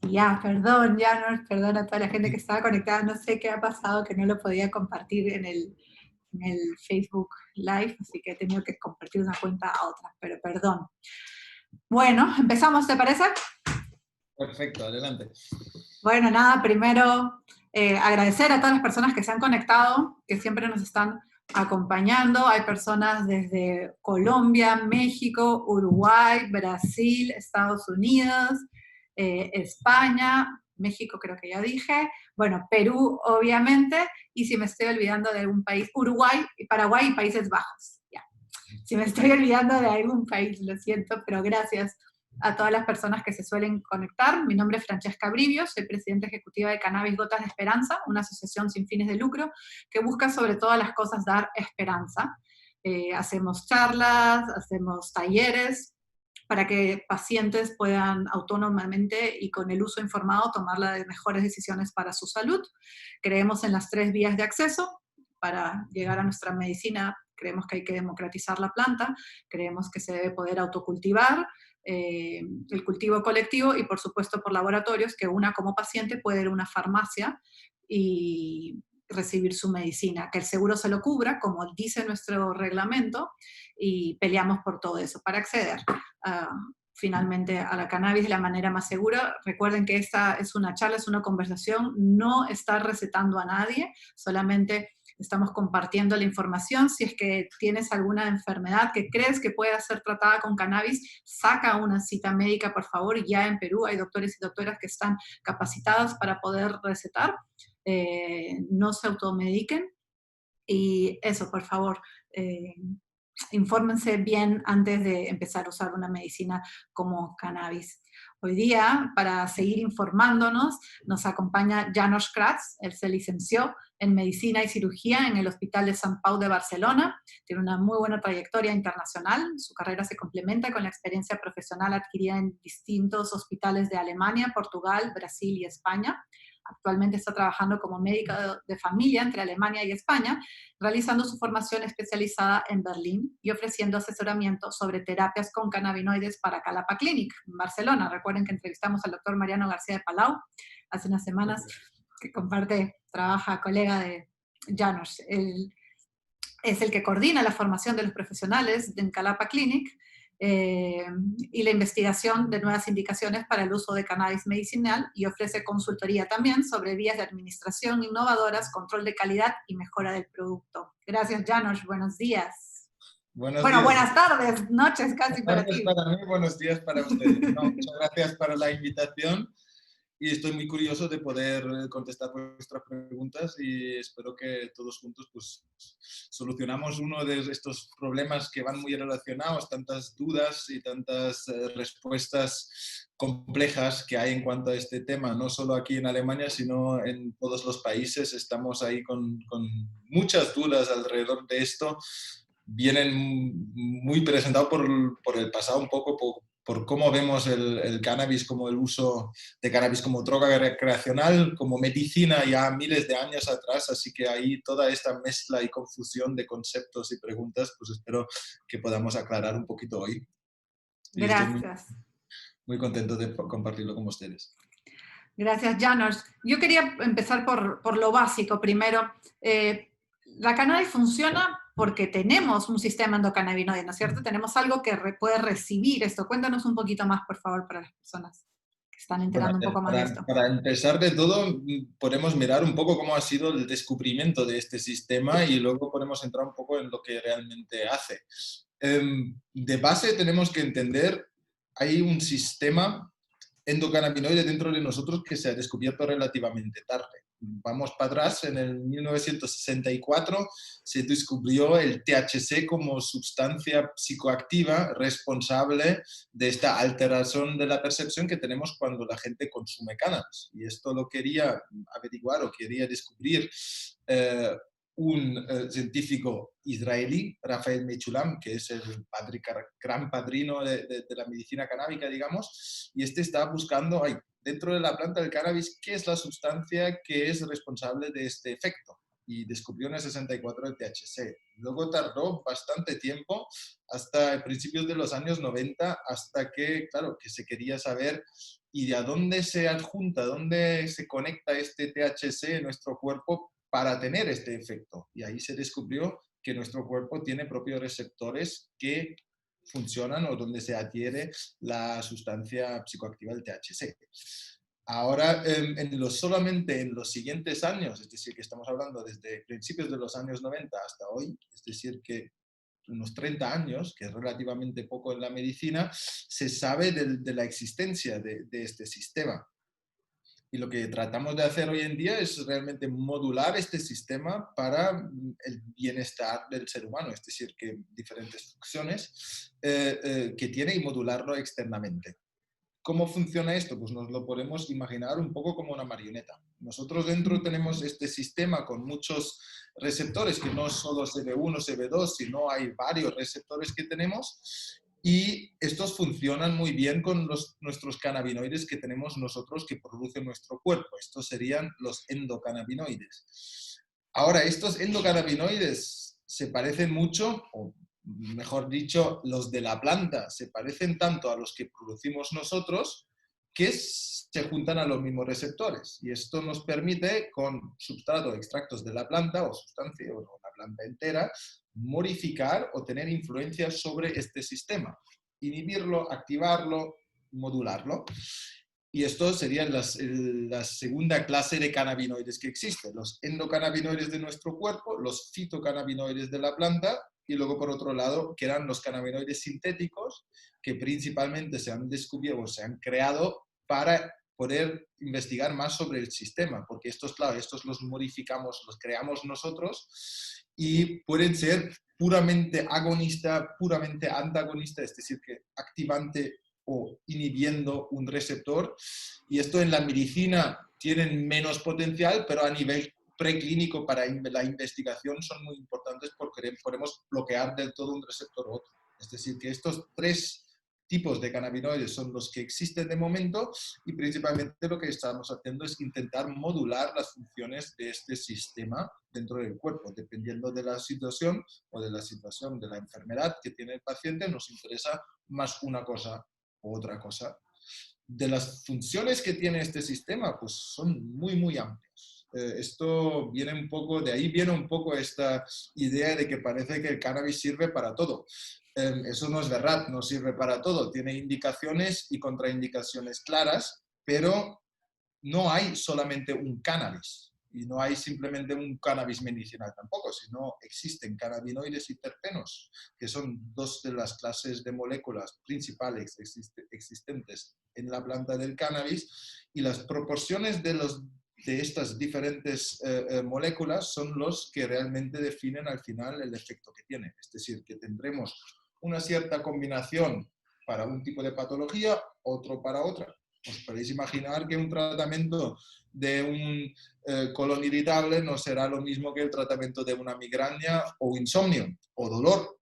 Ya, perdón, perdón a toda la gente que estaba conectada. No sé qué ha pasado, que no lo podía compartir en el Facebook Live, así que he tenido que compartir una cuenta a otra, pero perdón. Bueno, empezamos, ¿te parece? Perfecto, adelante. Bueno, nada, primero agradecer a todas las personas que se han conectado, que siempre nos están acompañando. Hay personas desde Colombia, México, Uruguay, Brasil, Estados Unidos, España, México creo que ya dije, bueno, Perú obviamente, y si me estoy olvidando de algún país, Uruguay, Paraguay y Países Bajos. Ya. Si me estoy olvidando de algún país, lo siento, pero gracias a todas las personas que se suelen conectar. Mi nombre es Francesca Brivio, soy presidenta ejecutiva de Cannabis Gotas de Esperanza, una asociación sin fines de lucro que busca sobre todas las cosas dar esperanza. Hacemos charlas, hacemos talleres para que pacientes puedan autónomamente y con el uso informado tomar las mejores decisiones para su salud. Creemos en las 3 vías de acceso para llegar a nuestra medicina. Creemos que hay que democratizar la planta, creemos que se debe poder autocultivar, el cultivo colectivo y por supuesto por laboratorios, que una como paciente puede ir a una farmacia y recibir su medicina, que el seguro se lo cubra, como dice nuestro reglamento, y peleamos por todo eso para acceder finalmente a la cannabis de la manera más segura. Recuerden que esta es una charla, es una conversación, no está recetando a nadie, solamente estamos compartiendo la información. Si es que tienes alguna enfermedad que crees que pueda ser tratada con cannabis, saca una cita médica, por favor. Ya en Perú hay doctores y doctoras que están capacitados para poder recetar. No se automediquen. Y eso, por favor, infórmense bien antes de empezar a usar una medicina como cannabis. Hoy día, para seguir informándonos, nos acompaña János Kratz. Él se licenció en Medicina y Cirugía en el Hospital de Sant Pau de Barcelona. Tiene una muy buena trayectoria internacional. Su carrera se complementa con la experiencia profesional adquirida en distintos hospitales de Alemania, Portugal, Brasil y España. Actualmente está trabajando como médico de familia entre Alemania y España, realizando su formación especializada en Berlín y ofreciendo asesoramiento sobre terapias con cannabinoides para Calapa Clinic, en Barcelona. Recuerden que entrevistamos al doctor Mariano García de Palau hace unas semanas, que trabaja, colega de János. Él es el que coordina la formación de los profesionales en Calapa Clinic y la investigación de nuevas indicaciones para el uso de cannabis medicinal, y ofrece consultoría también sobre vías de administración innovadoras, control de calidad y mejora del producto. Gracias, János. Buenos días. Buenos Bueno, días. buenas tardes, noches casi Buenas para tardes ti. para mí, buenos días para ustedes. No, muchas gracias para la invitación y estoy muy curioso de poder contestar vuestras preguntas y espero que todos juntos pues, solucionamos uno de estos problemas que van muy relacionados, tantas dudas y tantas respuestas complejas que hay en cuanto a este tema, no solo aquí en Alemania, sino en todos los países. Estamos ahí con muchas dudas alrededor de esto. Vienen muy presentados por el pasado un poco, por cómo vemos el cannabis, como el uso de cannabis como droga recreacional, como medicina ya miles de años atrás, así que ahí toda esta mezcla y confusión de conceptos y preguntas, pues espero que podamos aclarar un poquito hoy. Y estoy muy, Gracias. muy contento de compartirlo con ustedes. Gracias, Janos. Yo quería empezar por lo básico primero. La cannabis funciona porque tenemos un sistema endocannabinoide, ¿no es cierto? Tenemos algo que puede recibir esto. Cuéntanos un poquito más, por favor, para las personas que están Bueno, enterando un poco más de esto. para empezar de todo, podemos mirar un poco cómo ha sido el descubrimiento de este sistema y luego podemos entrar un poco en lo que realmente hace. De base tenemos que entender, hay un sistema endocannabinoide dentro de nosotros que se ha descubierto relativamente tarde. Vamos para atrás, en el 1964 se descubrió el THC como sustancia psicoactiva responsable de esta alteración de la percepción que tenemos cuando la gente consume cannabis. Y esto lo quería averiguar o quería descubrir un científico israelí, Rafael Mechulam, que es el gran padrino de la medicina canábica, digamos, y este está buscando dentro de la planta del cannabis qué es la sustancia que es responsable de este efecto. Y descubrió en el 64 el THC. Luego tardó bastante tiempo, hasta principios de los años 90, hasta que, claro, que se quería saber y a dónde se adjunta, dónde se conecta este THC en nuestro cuerpo para tener este efecto. Y ahí se descubrió que nuestro cuerpo tiene propios receptores que funcionan o donde se adhiere la sustancia psicoactiva del THC. Ahora, solamente en los siguientes años, es decir, que estamos hablando desde principios de los años 90 hasta hoy, es decir, que unos 30 años, que es relativamente poco en la medicina, se sabe de la existencia de este sistema. Y lo que tratamos de hacer hoy en día es realmente modular este sistema para el bienestar del ser humano, es decir, que diferentes funciones que tiene y modularlo externamente. ¿Cómo funciona esto? Pues nos lo podemos imaginar un poco como una marioneta. Nosotros dentro tenemos este sistema con muchos receptores, que no solo CB1, CB2, sino hay varios receptores que tenemos, y estos funcionan muy bien con nuestros cannabinoides que tenemos nosotros que produce nuestro cuerpo. Estos serían los endocannabinoides. Ahora, estos endocannabinoides se parecen mucho, o mejor dicho, los de la planta se parecen tanto a los que producimos nosotros que se juntan a los mismos receptores. Y esto nos permite, con sustrato, extractos de la planta o sustancia o la planta entera, modificar o tener influencia sobre este sistema. Inhibirlo, activarlo, modularlo. Y esto sería la segunda clase de cannabinoides que existe. Los endocannabinoides de nuestro cuerpo, los fitocannabinoides de la planta, y luego por otro lado que eran los cannabinoides sintéticos que principalmente se han descubierto o se han creado para poder investigar más sobre el sistema, porque estos, claro, estos los modificamos, los creamos nosotros y pueden ser puramente agonista, puramente antagonista, es decir, que activante o inhibiendo un receptor, y esto en la medicina tienen menos potencial, pero a nivel preclínico para la investigación son muy importantes porque podemos bloquear del todo un receptor u otro. Es decir, que estos tres tipos de cannabinoides son los que existen de momento y principalmente lo que estamos haciendo es intentar modular las funciones de este sistema dentro del cuerpo. Dependiendo de la situación o de la situación de la enfermedad que tiene el paciente, nos interesa más una cosa u otra cosa. De las funciones que tiene este sistema, pues son muy, muy amplias. Esto viene un poco, de ahí viene un poco esta idea de que parece que el cannabis sirve para todo. Eso no es verdad, no sirve para todo. Tiene indicaciones y contraindicaciones claras, pero no hay solamente un cannabis. Y no hay simplemente un cannabis medicinal tampoco, sino existen cannabinoides y terpenos, que son dos de las clases de moléculas principales existentes en la planta del cannabis, y las proporciones de estas diferentes moléculas son los que realmente definen al final el efecto que tiene. Es decir, que tendremos una cierta combinación para un tipo de patología, otro para otra. Os podéis imaginar que un tratamiento de un colon irritable no será lo mismo que el tratamiento de una migraña o insomnio o dolor.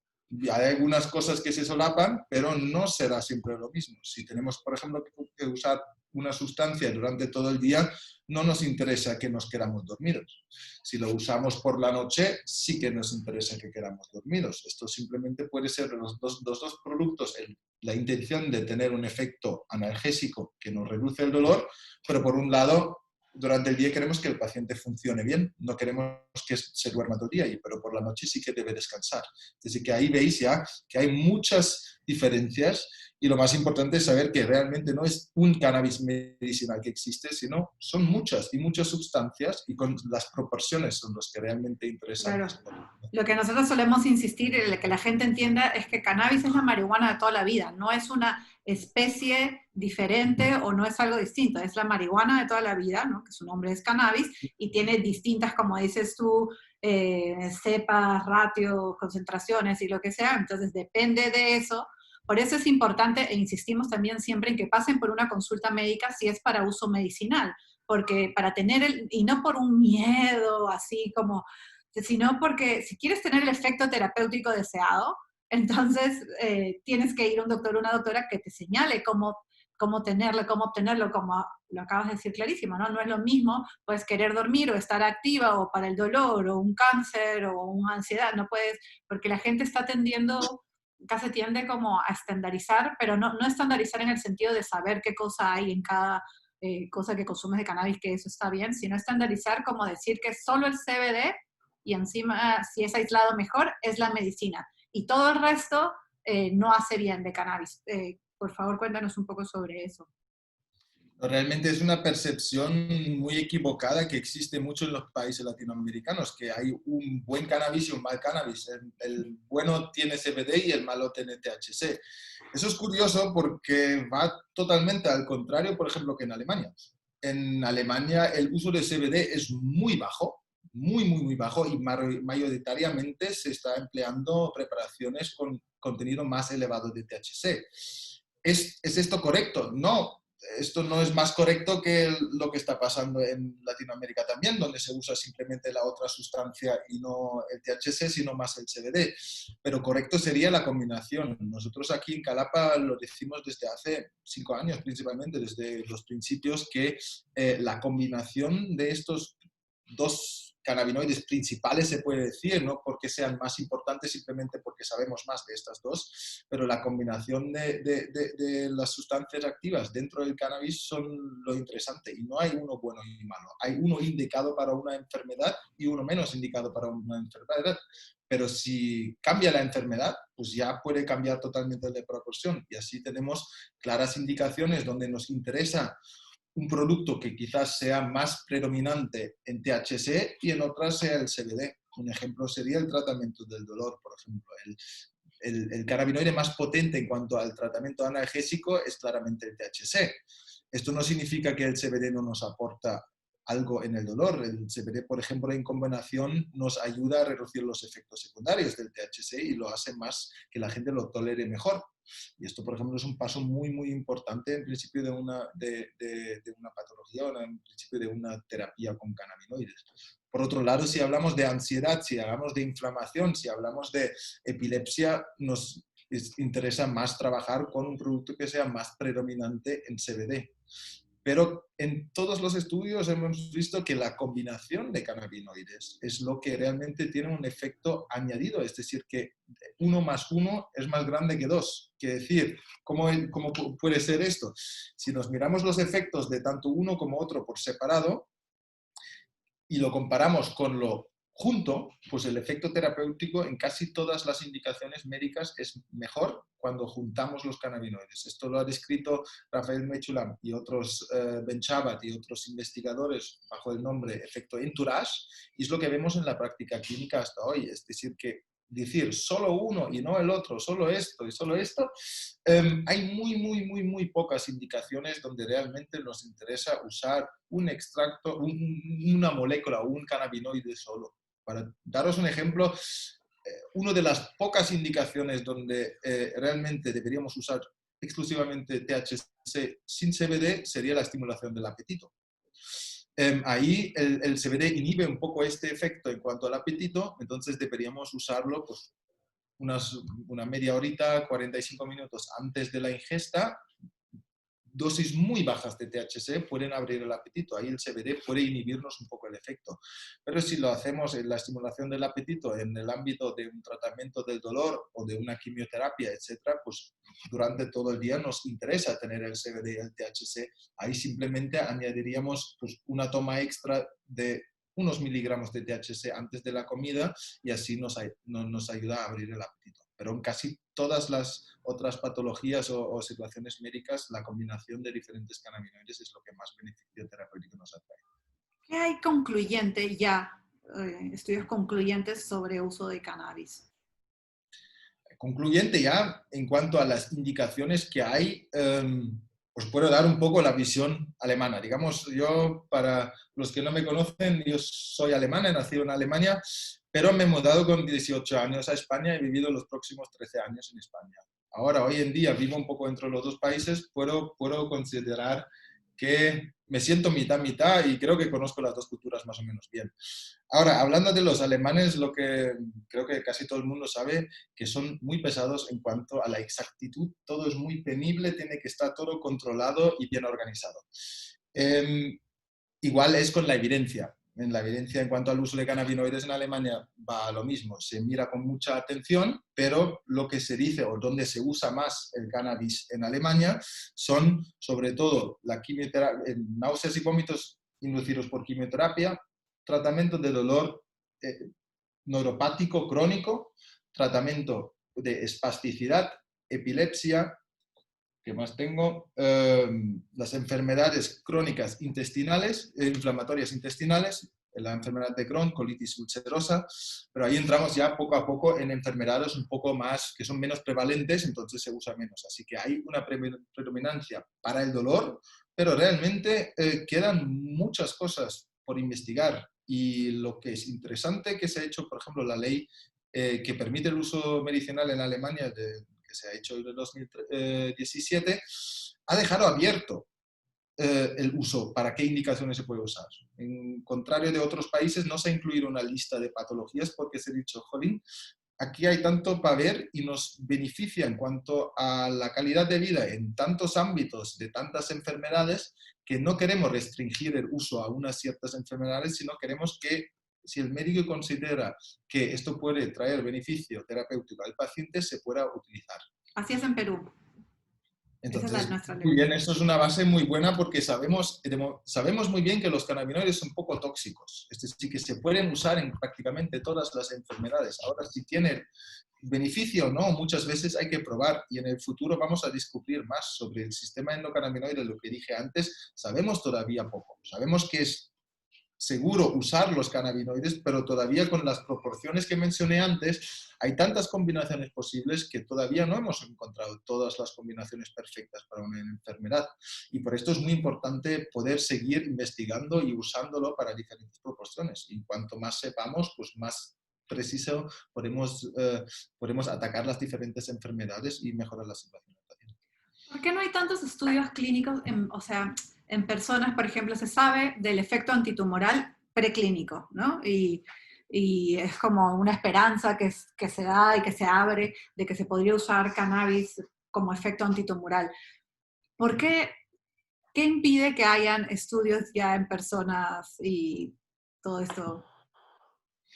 Hay algunas cosas que se solapan, pero no será siempre lo mismo. Si tenemos, por ejemplo, que usar una sustancia durante todo el día, no nos interesa que nos queramos dormidos. Si lo usamos por la noche, sí que nos interesa que queramos dormidos. Esto simplemente puede ser los dos productos, la intención de tener un efecto analgésico que nos reduce el dolor, pero por un lado, durante el día queremos que el paciente funcione bien, no queremos que se duerma todo el día, pero por la noche sí que debe descansar. Es decir, que ahí veis ya que hay muchas diferencias, y lo más importante es saber que realmente no es un cannabis medicinal que existe, sino son muchas y muchas sustancias, y con las proporciones son los que realmente interesan. Claro. Lo que nosotros solemos insistir y que la gente entienda es que cannabis es la marihuana de toda la vida, no es una especie diferente o no es algo distinto, es la marihuana de toda la vida, ¿no? Que su nombre es cannabis y tiene distintas, como dices tú, cepas, ratios, concentraciones y lo que sea, entonces depende de eso. Por eso es importante, e insistimos también siempre en que pasen por una consulta médica si es para uso medicinal, porque para tener y no por un miedo así como, sino porque si quieres tener el efecto terapéutico deseado, entonces tienes que ir a un doctor o una doctora que te señale cómo tenerlo, cómo obtenerlo, como lo acabas de decir clarísimo, ¿no? No es lo mismo, puedes querer dormir o estar activa o para el dolor o un cáncer o una ansiedad, no puedes, porque la gente está tendiendo acá se tiende como a estandarizar, pero no estandarizar en el sentido de saber qué cosa hay en cada cosa que consumes de cannabis, que eso está bien, sino estandarizar como decir que solo el CBD y encima, si es aislado mejor, es la medicina. Y todo el resto no hace bien de cannabis. Por favor, cuéntanos un poco sobre eso. Realmente es una percepción muy equivocada que existe mucho en los países latinoamericanos, que hay un buen cannabis y un mal cannabis. El bueno tiene CBD y el malo tiene THC. Eso es curioso porque va totalmente al contrario, por ejemplo, que en Alemania. En Alemania el uso de CBD es muy bajo, muy bajo, y mayoritariamente se está empleando preparaciones con contenido más elevado de THC. ¿Es esto correcto? No, esto no es más correcto que lo que está pasando en Latinoamérica también, donde se usa simplemente la otra sustancia y no el THC, sino más el CBD. Pero correcto sería la combinación. Nosotros aquí en Calapa lo decimos desde hace 5 años, principalmente desde los principios, que la combinación de estos dos cannabinoides principales, se puede decir, no porque sean más importantes, simplemente porque sabemos más de estas dos, pero la combinación de las sustancias activas dentro del cannabis son lo interesante, y no hay uno bueno y malo, hay uno indicado para una enfermedad y uno menos indicado para una enfermedad, pero si cambia la enfermedad, pues ya puede cambiar totalmente de proporción, y así tenemos claras indicaciones donde nos interesa un producto que quizás sea más predominante en THC y en otras sea el CBD. Un ejemplo sería el tratamiento del dolor, por ejemplo. El cannabinoide más potente en cuanto al tratamiento analgésico es claramente el THC. Esto no significa que el CBD no nos aporta algo en el dolor. El CBD, por ejemplo, en combinación nos ayuda a reducir los efectos secundarios del THC y lo hace más que la gente lo tolere mejor. Y esto, por ejemplo, es un paso muy importante en principio de una patología o en principio de una terapia con cannabinoides. Por otro lado, si hablamos de ansiedad, si hablamos de inflamación, si hablamos de epilepsia, nos interesa más trabajar con un producto que sea más predominante en CBD. Pero en todos los estudios hemos visto que la combinación de cannabinoides es lo que realmente tiene un efecto añadido, es decir, que 1 más 1 es más grande que 2. Quiere decir, ¿cómo puede ser esto? Si nos miramos los efectos de tanto uno como otro por separado y lo comparamos con lo junto, pues el efecto terapéutico en casi todas las indicaciones médicas es mejor cuando juntamos los cannabinoides. Esto lo ha descrito Rafael Mechulam y otros, Ben Chabat y otros investigadores bajo el nombre efecto entourage, y es lo que vemos en la práctica clínica hasta hoy. Es decir, decir solo uno y no el otro, solo esto y solo esto, hay muy pocas indicaciones donde realmente nos interesa usar un extracto, una molécula o un cannabinoide solo. Para daros un ejemplo, una de las pocas indicaciones donde realmente deberíamos usar exclusivamente THC sin CBD sería la estimulación del apetito. Ahí el CBD inhibe un poco este efecto en cuanto al apetito, entonces deberíamos usarlo pues, una media horita, 45 minutos antes de la ingesta. Dosis muy bajas de THC pueden abrir el apetito, ahí el CBD puede inhibirnos un poco el efecto. Pero si lo hacemos en la estimulación del apetito en el ámbito de un tratamiento del dolor o de una quimioterapia, etcétera, pues durante todo el día nos interesa tener el CBD y el THC. Ahí simplemente añadiríamos pues, una toma extra de unos miligramos de THC antes de la comida y así nos ayuda a abrir el apetito. Pero en casi todas las otras patologías o situaciones médicas, la combinación de diferentes cannabinoides es lo que más beneficio terapéutico nos atrae. ¿Qué hay concluyente ya, estudios concluyentes sobre uso de cannabis? Concluyente ya, en cuanto a las indicaciones que hay, os puedo dar un poco la visión alemana. Digamos, yo, para los que no me conocen, yo soy alemán, he nacido en Alemania, pero me he mudado con 18 años a España y he vivido los próximos 13 años en España. Ahora, hoy en día, vivo un poco entre los dos países, puedo considerar que me siento mitad y creo que conozco las dos culturas más o menos bien. Ahora, hablando de los alemanes, lo que creo que casi todo el mundo sabe, que son muy pesados en cuanto a la exactitud, todo es muy penible, tiene que estar todo controlado y bien organizado. Igual es con la evidencia. en la evidencia en cuanto al uso de cannabinoides en Alemania va a lo mismo. Se mira con mucha atención, pero lo que se dice o donde se usa más el cannabis en Alemania son sobre todo la quimioterapia, náuseas y vómitos inducidos por quimioterapia, tratamiento de dolor neuropático crónico, tratamiento de espasticidad, epilepsia, ¿qué más tengo? Las enfermedades crónicas intestinales, inflamatorias intestinales, la enfermedad de Crohn, colitis ulcerosa, pero ahí entramos ya poco a poco en enfermedades un poco más, que son menos prevalentes, entonces se usa menos. Así que hay una predominancia para el dolor, pero realmente quedan muchas cosas por investigar. Y lo que es interesante que se ha hecho, por ejemplo, la ley que permite el uso medicinal en Alemania, que se ha hecho en el 2017, ha dejado abierto el uso, para qué indicaciones se puede usar. En contrario de otros países, no se ha incluido una lista de patologías porque se ha dicho, jolín, aquí hay tanto para ver y nos beneficia en cuanto a la calidad de vida en tantos ámbitos de tantas enfermedades que no queremos restringir el uso a unas ciertas enfermedades, sino queremos que si el médico considera que esto puede traer beneficio terapéutico al paciente, se pueda utilizar. Así es en Perú. Entonces, esa es nuestra ley. muy bien, esto es una base muy buena porque sabemos muy bien que los cannabinoides son poco tóxicos. Es decir, que se pueden usar en prácticamente todas las enfermedades. Ahora, si tienen beneficio o no, muchas veces hay que probar y en el futuro vamos a descubrir más sobre el sistema endocannabinoide, lo que dije antes. Sabemos todavía poco. Sabemos que es seguro usar los cannabinoides, pero todavía con las proporciones que mencioné antes, hay tantas combinaciones posibles que todavía no hemos encontrado todas las combinaciones perfectas para una enfermedad. Y por esto es muy importante poder seguir investigando y usándolo para diferentes proporciones. Y cuanto más sepamos, pues más preciso podemos atacar las diferentes enfermedades y mejorar la situación del paciente. ¿Por qué no hay tantos estudios clínicos, en personas, por ejemplo, se sabe del efecto antitumoral preclínico, ¿no? Y es como una esperanza que se da y que se abre de que se podría usar cannabis como efecto antitumoral. ¿Por qué? ¿Qué impide que hayan estudios ya en personas y todo esto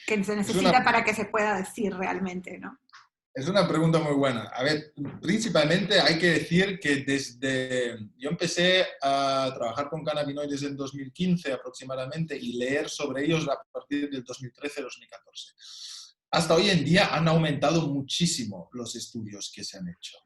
que se necesita para que se pueda decir realmente, ¿no? Es una pregunta muy buena. A ver, principalmente hay que decir que yo empecé a trabajar con cannabinoides en 2015 aproximadamente y leer sobre ellos a partir del 2013-2014. Hasta hoy en día han aumentado muchísimo los estudios que se han hecho.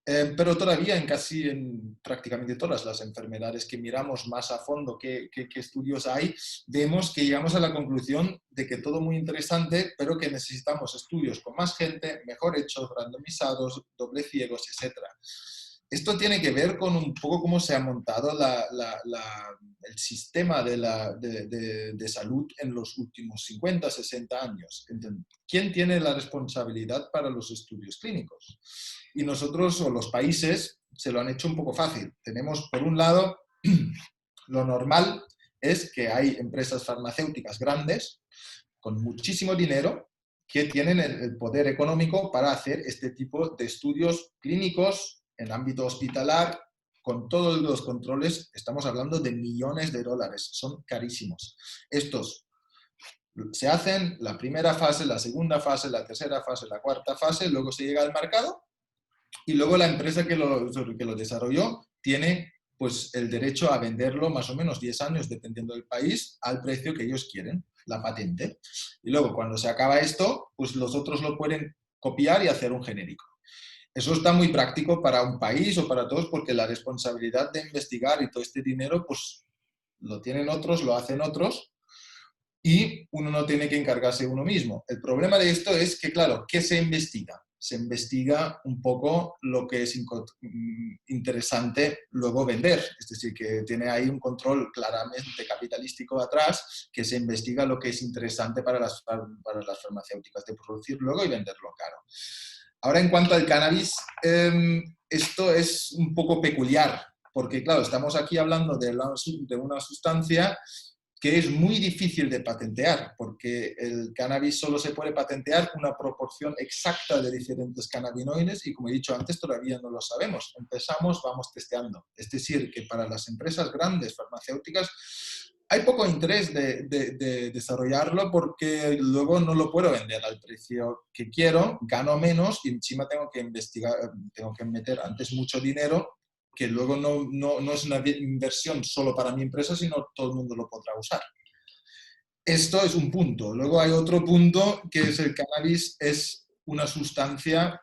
Pero todavía en prácticamente todas las enfermedades que miramos más a fondo qué estudios hay, vemos que llegamos a la conclusión de que todo muy interesante, pero que necesitamos estudios con más gente, mejor hechos, randomizados, doble ciegos, etc. Esto tiene que ver con un poco cómo se ha montado el sistema de salud en los últimos 50, 60 años. ¿Quién tiene la responsabilidad para los estudios clínicos? Y nosotros, o los países, se lo han hecho un poco fácil. Tenemos, por un lado, lo normal es que hay empresas farmacéuticas grandes, con muchísimo dinero, que tienen el poder económico para hacer este tipo de estudios clínicos en ámbito hospitalar, con todos los controles. Estamos hablando de millones de dólares, son carísimos. Estos se hacen la primera fase, la segunda fase, la tercera fase, la cuarta fase, luego se llega al mercado y luego la empresa que lo desarrolló tiene pues, el derecho a venderlo más o menos 10 años, dependiendo del país, al precio que ellos quieren, la patente. Y luego, cuando se acaba esto, pues los otros lo pueden copiar y hacer un genérico. Eso está muy práctico para un país o para todos porque la responsabilidad de investigar y todo este dinero, pues lo tienen otros, lo hacen otros y uno no tiene que encargarse uno mismo. El problema de esto es que, claro, ¿qué se investiga? Se investiga un poco lo que es interesante luego vender. Es decir, que tiene ahí un control claramente capitalístico atrás, que se investiga lo que es interesante para las farmacéuticas de producir luego y venderlo caro. Ahora, en cuanto al cannabis, esto es un poco peculiar, porque, claro, estamos aquí hablando de una sustancia que es muy difícil de patentear, porque el cannabis solo se puede patentear una proporción exacta de diferentes cannabinoides y, como he dicho antes, todavía no lo sabemos. Empezamos, vamos testeando. Es decir, que para las empresas grandes farmacéuticas hay poco interés de desarrollarlo porque luego no lo puedo vender al precio que quiero, gano menos y encima tengo que investigar, tengo que meter antes mucho dinero que luego no es una inversión solo para mi empresa, sino todo el mundo lo podrá usar. Esto es un punto. Luego hay otro punto que es el cannabis es una sustancia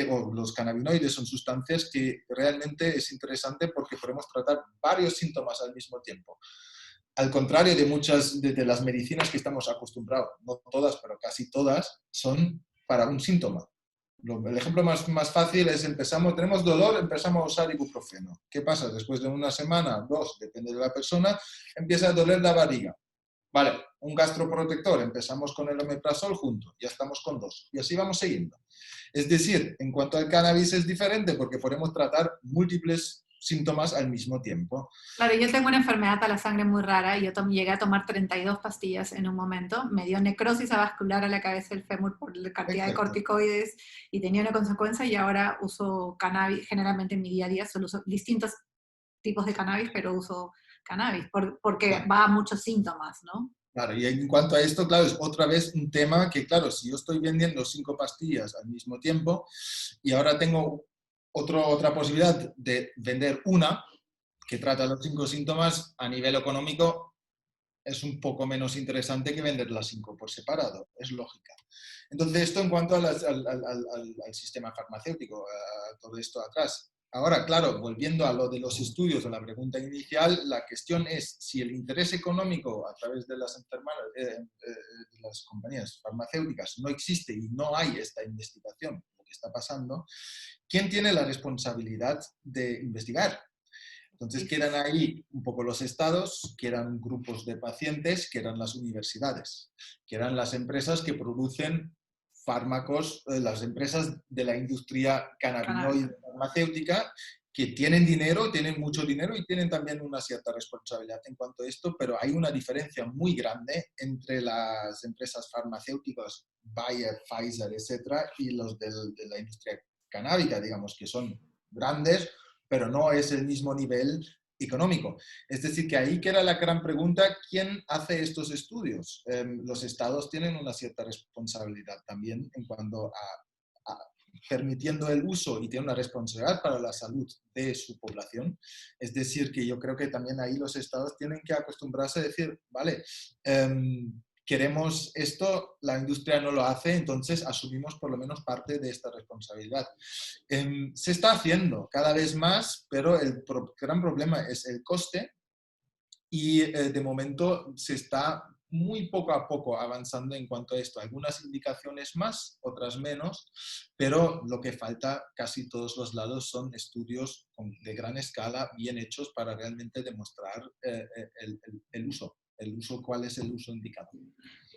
o los cannabinoides son sustancias que realmente es interesante porque podemos tratar varios síntomas al mismo tiempo. Al contrario de muchas de las medicinas que estamos acostumbrados, no todas, pero casi todas, son para un síntoma. El ejemplo más fácil es tenemos dolor, empezamos a usar ibuprofeno. ¿Qué pasa? Después de una semana, dos, depende de la persona, empieza a doler la barriga. Vale, un gastroprotector, empezamos con el omeprazol junto, ya estamos con dos, y así vamos siguiendo. Es decir, en cuanto al cannabis es diferente porque podemos tratar múltiples síntomas al mismo tiempo. Claro, yo tengo una enfermedad a la sangre muy rara y yo llegué a tomar 32 pastillas en un momento. Me dio necrosis avascular a la cabeza del fémur por la cantidad de corticoides y tenía una consecuencia y ahora uso cannabis, generalmente en mi día a día solo uso distintos tipos de cannabis, pero uso cannabis porque Claro. va a muchos síntomas, ¿no? Claro, y en cuanto a esto, claro, es otra vez un tema que, claro, si yo estoy vendiendo 5 pastillas al mismo tiempo y ahora tengo otra posibilidad de vender una que trata los 5 síntomas, a nivel económico es un poco menos interesante que vender las 5 por separado, es lógica. Entonces, esto en cuanto al sistema farmacéutico, a todo esto atrás. Ahora, claro, volviendo a lo de los estudios, a la pregunta inicial, la cuestión es si el interés económico a través de de las compañías farmacéuticas no existe y no hay esta investigación, lo que está pasando, ¿quién tiene la responsabilidad de investigar? Entonces quedan ahí un poco los estados, que eran grupos de pacientes, que eran las universidades, que eran las empresas que producen fármacos, las empresas de la industria cannabinoide farmacéutica, que tienen dinero, tienen mucho dinero y tienen también una cierta responsabilidad en cuanto a esto, pero hay una diferencia muy grande entre las empresas farmacéuticas, Bayer, Pfizer, etcétera, y los de la industria canábica, digamos, que son grandes, pero no es el mismo nivel económico. Es decir, que ahí queda la gran pregunta, ¿quién hace estos estudios? Los estados tienen una cierta responsabilidad también en cuanto a permitiendo el uso y tienen una responsabilidad para la salud de su población. Es decir, que yo creo que también ahí los estados tienen que acostumbrarse a decir, vale, queremos esto, la industria no lo hace, entonces asumimos por lo menos parte de esta responsabilidad. Se está haciendo cada vez más, pero el gran problema es el coste y de momento se está muy poco a poco avanzando en cuanto a esto. Algunas indicaciones más, otras menos, pero lo que falta casi todos los lados son estudios de gran escala, bien hechos para realmente demostrar el uso. ¿Cuál es el uso indicado?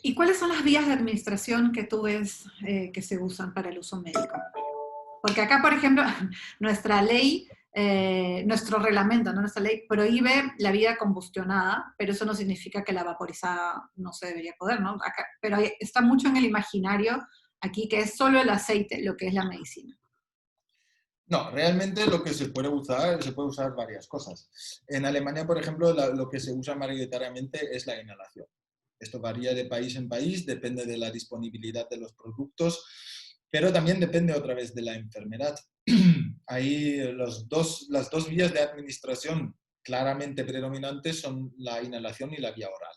¿Y cuáles son las vías de administración que tú ves que se usan para el uso médico? Porque acá, por ejemplo, nuestra ley, nuestro reglamento, ¿no? Nuestra ley prohíbe la vida combustionada, pero eso no significa que la vaporizada no se debería poder, ¿no? Acá, pero está mucho en el imaginario aquí que es solo el aceite lo que es la medicina. No, realmente lo que se puede usar varias cosas. En Alemania, por ejemplo, lo que se usa mayoritariamente es la inhalación. Esto varía de país en país, depende de la disponibilidad de los productos, pero también depende otra vez de la enfermedad. Ahí las dos vías de administración claramente predominantes son la inhalación y la vía oral.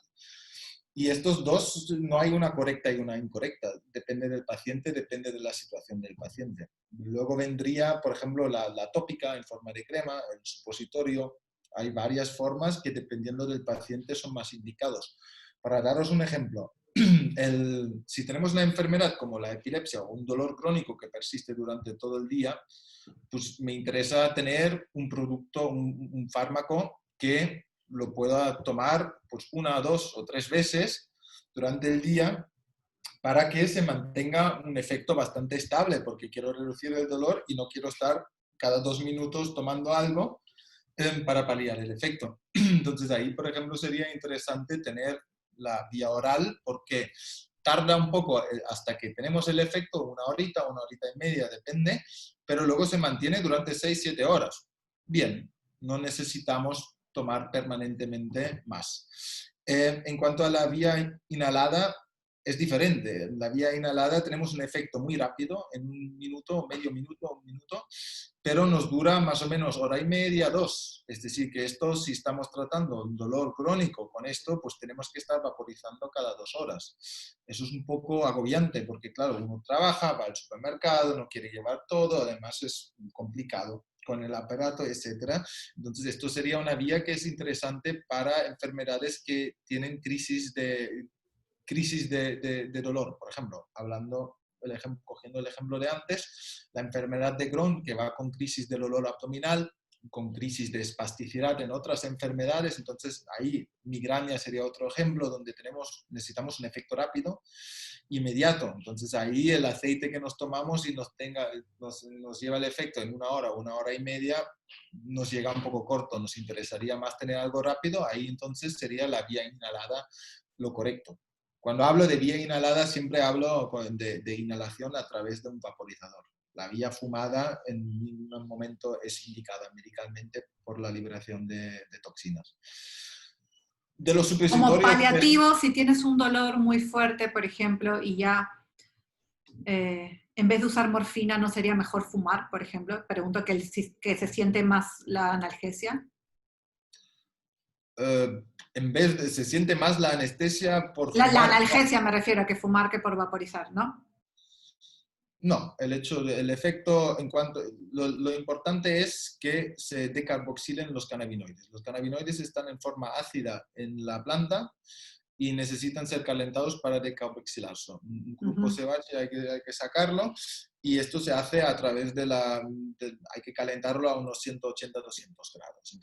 Y estos dos, no hay una correcta y una incorrecta. Depende del paciente, depende de la situación del paciente. Luego vendría, por ejemplo, la tópica en forma de crema, el supositorio. Hay varias formas que dependiendo del paciente son más indicados. Para daros un ejemplo, si tenemos la enfermedad como la epilepsia o un dolor crónico que persiste durante todo el día, pues me interesa tener un producto, un fármaco que lo pueda tomar pues 1, 2 o 3 veces durante el día para que se mantenga un efecto bastante estable, porque quiero reducir el dolor y no quiero estar cada 2 minutos tomando algo para paliar el efecto. Entonces ahí, por ejemplo, sería interesante tener la vía oral porque tarda un poco hasta que tenemos el efecto, 1 horita y media, depende, pero luego se mantiene durante 6, 7 horas. Bien, no necesitamos tomar permanentemente más. En cuanto a la vía inhalada, es diferente. En la vía inhalada tenemos un efecto muy rápido, en un minuto, medio minuto, un minuto, pero nos dura más o menos hora y media, 2. Es decir, que esto, si estamos tratando un dolor crónico con esto, pues tenemos que estar vaporizando cada 2 horas. Eso es un poco agobiante porque, claro, uno trabaja, va al supermercado, no quiere llevar todo, además es complicado con el aparato, etcétera. Entonces, esto sería una vía que es interesante para enfermedades que tienen crisis de dolor. Por ejemplo, cogiendo el ejemplo de antes, la enfermedad de Crohn, que va con crisis del dolor abdominal, con crisis de espasticidad en otras enfermedades. Entonces, ahí migraña sería otro ejemplo donde necesitamos un efecto rápido, inmediato. Entonces, ahí el aceite que nos tomamos y nos lleva el efecto en 1 hora, 1 hora y media, nos llega un poco corto. Nos interesaría más tener algo rápido. Ahí entonces sería la vía inhalada lo correcto. Cuando hablo de vía inhalada, siempre hablo de inhalación a través de un vaporizador. La vía fumada en ningún momento es indicada medicalmente por la liberación de toxinas. De los Como supositorios... paliativo, si tienes un dolor muy fuerte, por ejemplo, y ya en vez de usar morfina, ¿no sería mejor fumar, por ejemplo? Pregunto que se siente más la analgesia. Se siente más la anestesia por La fumar. analgesia me refiero a que fumar que por vaporizar, ¿no? No, el efecto en cuanto... Lo importante es que se decarboxilen los cannabinoides. Los cannabinoides están en forma ácida en la planta y necesitan ser calentados para decarboxilarse. Un grupo se va y hay que sacarlo, y esto se hace a través hay que calentarlo a unos 180-200 grados.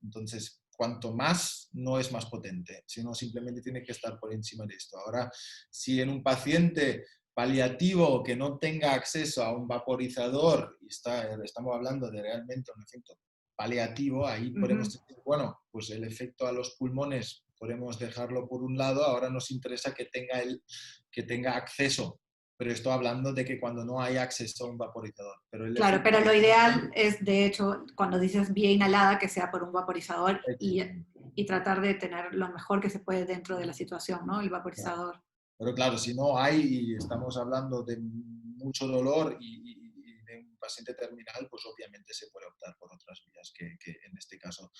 Entonces, cuanto más, no es más potente, sino simplemente tiene que estar por encima de esto. Ahora, si en un paciente paliativo que no tenga acceso a un vaporizador, y estamos hablando de realmente un efecto paliativo, ahí podemos decir, bueno, pues el efecto a los pulmones podemos dejarlo por un lado, ahora nos interesa que tenga acceso, pero estoy hablando de que cuando no hay acceso a un vaporizador. Claro, pero lo ideal es, de hecho, cuando dices vía inhalada, que sea por un vaporizador y tratar de tener lo mejor que se puede dentro de la situación, ¿no? El vaporizador. Pero claro, si no hay, y estamos hablando de mucho dolor y de un paciente terminal, pues obviamente se puede optar por otras vías que en este caso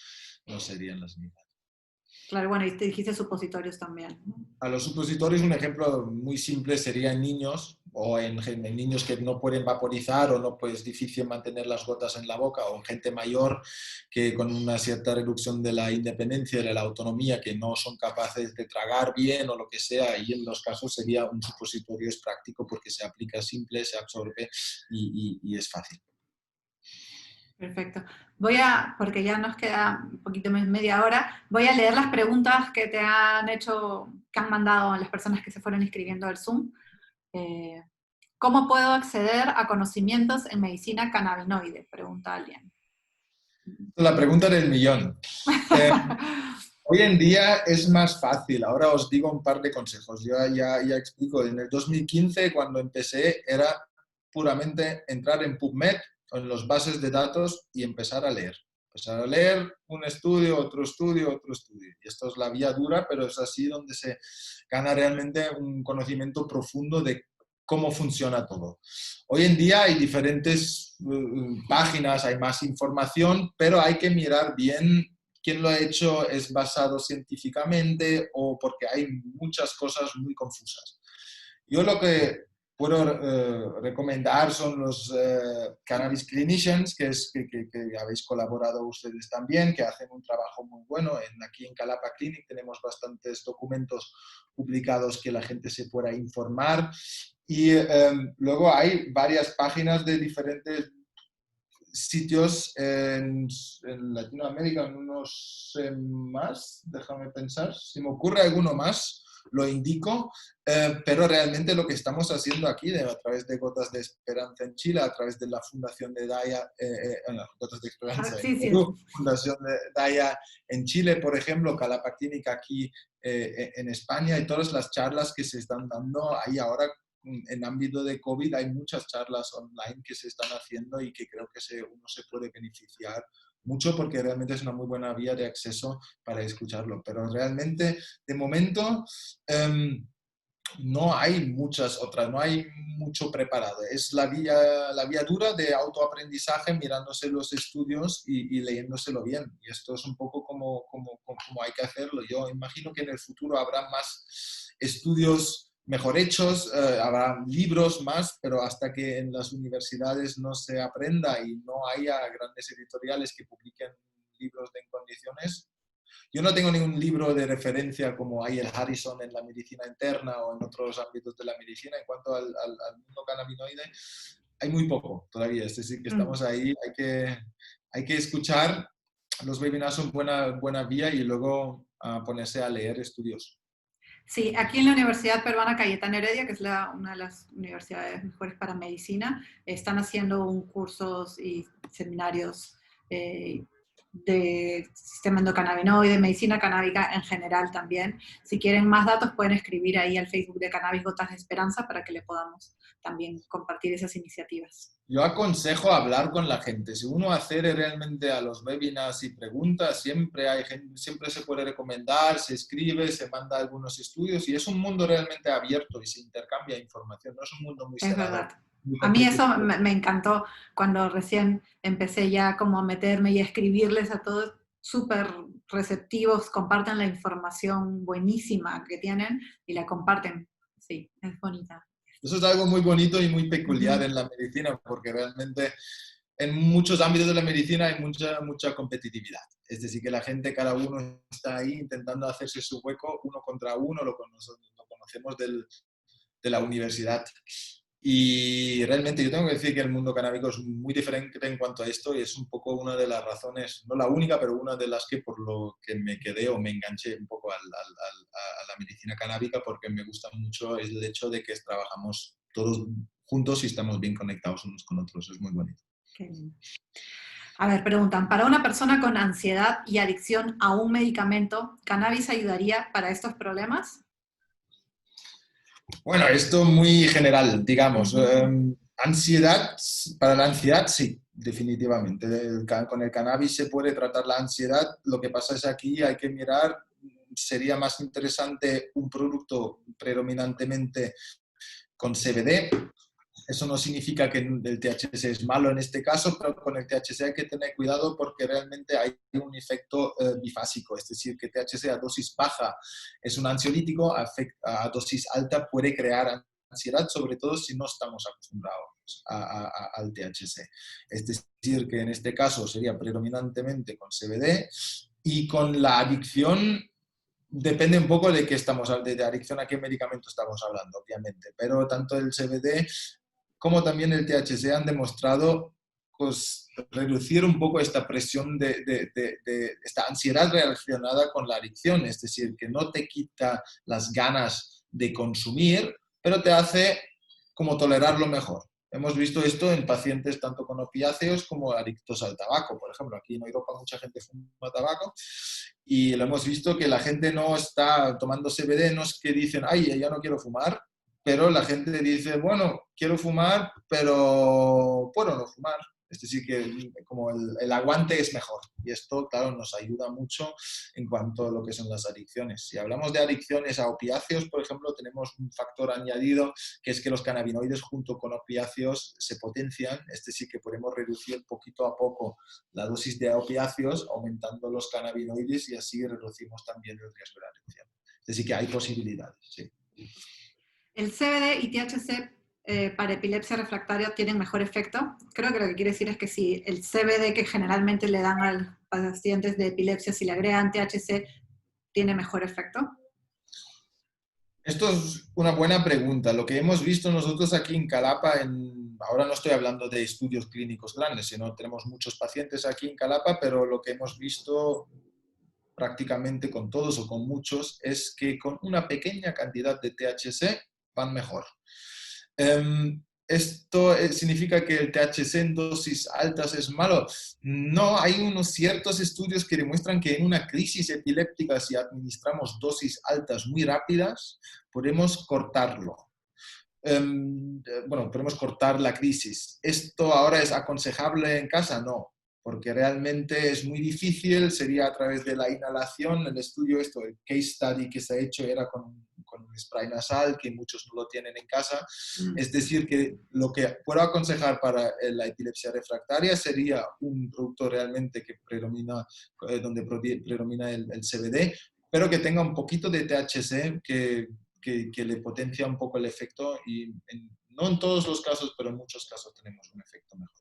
no serían las mismas. Claro, bueno, y te dijiste supositorios también. A los supositorios, un ejemplo muy simple sería en niños, o en niños que no pueden vaporizar o no, pues es difícil mantener las gotas en la boca, o en gente mayor que con una cierta reducción de la independencia, de la autonomía, que no son capaces de tragar bien o lo que sea, y en los casos sería un supositorio, es práctico porque se aplica simple, se absorbe y es fácil. Perfecto. Porque ya nos queda un poquito más media hora, voy a leer las preguntas que te han hecho, que han mandado las personas que se fueron inscribiendo al Zoom. ¿Cómo puedo acceder a conocimientos en medicina cannabinoide? Pregunta alguien. La pregunta del millón. Hoy en día es más fácil. Ahora os digo un par de consejos. Yo ya explico. En el 2015, cuando empecé, era puramente entrar en PubMed o en los bases de datos y empezar a leer. Empezar a leer un estudio, otro estudio, otro estudio. Y esto es la vía dura, pero es así donde se gana realmente un conocimiento profundo de cómo funciona todo. Hoy en día hay diferentes páginas, hay más información, pero hay que mirar bien quién lo ha hecho, es basado científicamente o porque hay muchas cosas muy confusas. Yo lo que puedo recomendar son los Cannabis Clinicians, que habéis colaborado ustedes también, que hacen un trabajo muy bueno. Aquí en Calapa Clinic tenemos bastantes documentos publicados que la gente se pueda informar. Y luego hay varias páginas de diferentes sitios en Latinoamérica, no sé más, déjame pensar, si me ocurre alguno más, lo indico, pero realmente lo que estamos haciendo aquí, a través de Gotas de Esperanza en Chile, a través de la Fundación de Daya, Gotas de Esperanza en Perú, Fundación de Daya en Chile, por ejemplo, Calapa Clinic aquí en España, y todas las charlas que se están dando ahí ahora. En ámbito de COVID hay muchas charlas online que se están haciendo y que creo que uno se puede beneficiar mucho porque realmente es una muy buena vía de acceso para escucharlo. Pero realmente, de momento, no hay muchas otras, no hay mucho preparado. Es la vía dura de autoaprendizaje mirándose los estudios y leyéndoselo bien. Y esto es un poco como hay que hacerlo. Yo imagino que en el futuro habrá más estudios mejor hechos, habrá libros más, pero hasta que en las universidades no se aprenda y no haya grandes editoriales que publiquen libros en condiciones. Yo no tengo ningún libro de referencia como hay el Harrison en la medicina interna o en otros ámbitos de la medicina. En cuanto al mundo cannabinoide, hay muy poco todavía. Es decir, que estamos ahí, hay que escuchar. Los webinars son buena vía y luego ponerse a leer estudios. Sí, aquí en la Universidad Peruana Cayetano Heredia, que es una de las universidades mejores para medicina, están haciendo cursos y seminarios de sistema endocannabinoide, medicina canábica en general también. Si quieren más datos pueden escribir ahí al Facebook de Cannabis Gotas de Esperanza para que le podamos también compartir esas iniciativas. Yo aconsejo hablar con la gente. Si uno accede realmente a los webinars y preguntas, siempre hay gente, siempre se puede recomendar, se escribe, se manda algunos estudios y es un mundo realmente abierto y se intercambia información. No es un mundo muy cerrado. Es verdad. A mí eso me encantó cuando recién empecé ya como a meterme y a escribirles a todos, súper receptivos, comparten la información buenísima que tienen y la comparten. Sí, es bonita. Eso es algo muy bonito y muy peculiar en la medicina, porque realmente en muchos ámbitos de la medicina hay mucha competitividad. Es decir, que la gente, cada uno está ahí intentando hacerse su hueco uno contra uno, lo conocemos de la universidad. Y realmente yo tengo que decir que el mundo canábico es muy diferente en cuanto a esto y es un poco una de las razones, no la única, pero una de las que por lo que me quedé o me enganché un poco a la medicina canábica, porque me gusta mucho el hecho de que trabajamos todos juntos y estamos bien conectados unos con otros. Es muy bonito. Qué bien. A ver, preguntan, para una persona con ansiedad y adicción a un medicamento, ¿cannabis ayudaría para estos problemas? Bueno, esto muy general, digamos. Ansiedad, para la ansiedad sí, definitivamente. Con el cannabis se puede tratar la ansiedad. Lo que pasa es aquí hay que mirar, sería más interesante un producto predominantemente con CBD. Eso no significa que el THC es malo en este caso, pero con el THC hay que tener cuidado porque realmente hay un efecto bifásico, es decir, que THC a dosis baja es un ansiolítico, a dosis alta puede crear ansiedad, sobre todo si no estamos acostumbrados al THC. Es decir, que en este caso sería predominantemente con CBD y con la adicción. Depende un poco de qué estamos hablando, de adicción a qué medicamento estamos hablando, obviamente, pero tanto el CBD como también el THC han demostrado pues, reducir un poco esta presión de esta ansiedad relacionada con la adicción, es decir, que no te quita las ganas de consumir, pero te hace como tolerarlo mejor. Hemos visto esto en pacientes tanto con opiáceos como adictos al tabaco. Por ejemplo, aquí en Europa mucha gente fuma tabaco y lo hemos visto que la gente no está tomando CBD, no es que dicen, ay, ya no quiero fumar, pero la gente dice, bueno, quiero fumar, pero puedo no fumar. Es decir, que como el aguante es mejor. Y esto, claro, nos ayuda mucho en cuanto a lo que son las adicciones. Si hablamos de adicciones a opiáceos, por ejemplo, tenemos un factor añadido, que es que los cannabinoides junto con opiáceos se potencian. Es decir, que podemos reducir poquito a poco la dosis de opiáceos, aumentando los cannabinoides y así reducimos también el riesgo de adicción. Es decir, que hay posibilidades, sí. ¿El CBD y THC para epilepsia refractaria tienen mejor efecto? Creo que lo que quiere decir es que si el CBD que generalmente le dan a los pacientes de epilepsia, si le agregan THC, ¿tiene mejor efecto? Esto es una buena pregunta. Lo que hemos visto nosotros aquí en Calapa, ahora no estoy hablando de estudios clínicos grandes, sino tenemos muchos pacientes aquí en Calapa, pero lo que hemos visto prácticamente con todos o con muchos es que con una pequeña cantidad de THC van mejor. ¿Esto significa que el THC en dosis altas es malo? No, hay unos ciertos estudios que demuestran que en una crisis epiléptica, si administramos dosis altas muy rápidas, podemos cortarlo. Bueno, podemos cortar la crisis. ¿Esto ahora es aconsejable en casa? No, porque realmente es muy difícil, sería a través de la inhalación, el estudio, el case study que se ha hecho era con un spray nasal, que muchos no lo tienen en casa. Es decir, que lo que puedo aconsejar para la epilepsia refractaria sería un producto realmente que predomina, donde predomina el CBD, pero que tenga un poquito de THC que le potencia un poco el efecto y no en todos los casos, pero en muchos casos tenemos un efecto mejor.